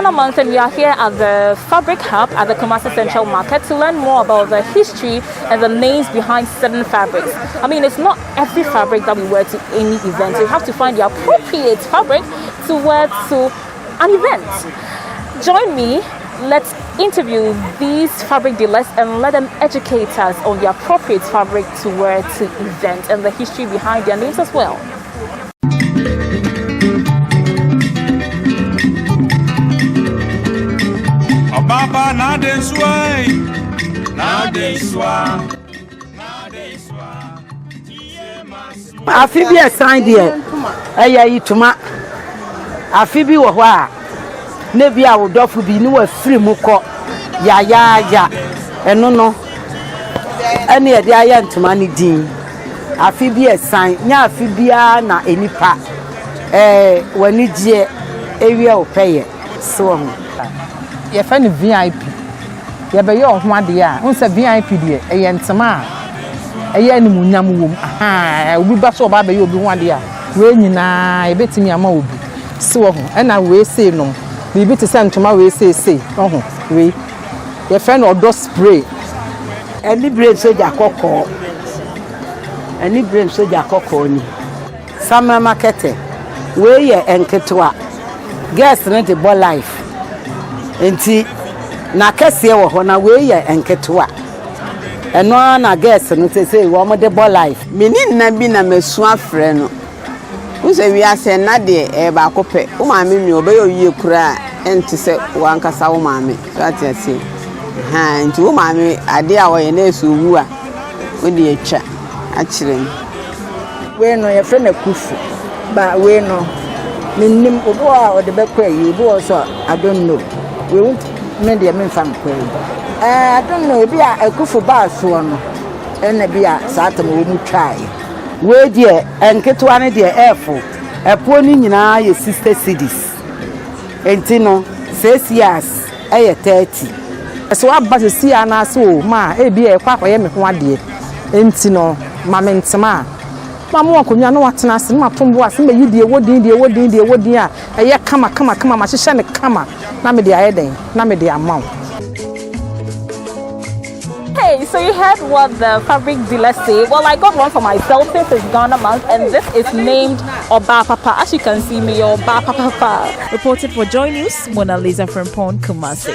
Ghana Month, and we are here at the Fabric Hub at the Kumasi Central Market to learn more about the history and the names behind certain fabrics. I mean, it's not every fabric that we wear to any event. You have to find the appropriate fabric to wear to an event. Join me. Let's interview these fabric dealers and let them educate us on the appropriate fabric to wear to events and the history behind their names as well. Baba na de swai afi bi esan de eya Ntoma afi bi wo ho a ne bi awodofo bi ni wa firi mu kọ ya eno no ene ye de aya Ntoma ni din afi bi esan nya afi bia na enipa wani gye ewie opeye so ho ye fa ne VIP ye be ye ohwade a unse VIP de ye Ntoma a ye animunyam wom obi ba so ba be ye obi hwade a we nyina ye betimi ama obi so ho na we say no bibi te se Ntoma we say ho we ye fa no Odo Spray any brain soja kokko ni sama market we ye enketwa guest ne de bo life enti na kese wo ho na we ye enketwa eno na guest no say wo mo de bo life meni na bi na masu afre no unse wi ase na de ba kope wo maame mi obeyo yie kura enti se wankasa wo maame so atiase enti wo maame ade a wo ye na esu wu a wo de etwa a kire we no ye friend Akuffo ba we no minnim obo a o de be kwa yi obo so I don't know we won't me de me fam kwa I don't know bi a Akuffo ba so no ene bi a saatam wo mu twai we de enketwa ne de efo epo ni nyina ye sister cities enti no 6 years eye 30 so abase si ana so ma e bi e kwa koye me ho ade enti no ma me Ntoma ma mo akonya no watena ase ma tombo ase me yidie wodin a eye kama ma hyehyɛ ne kama na me de ayeden na me de amaw. Hey, so you heard what the fabric dealers say. Well, I got one for myself since it's Ghana Month, and this is named Oba Papa. As you can see me, Oba Papa. Reported for Joy News, Mona Lisa from Kumasi.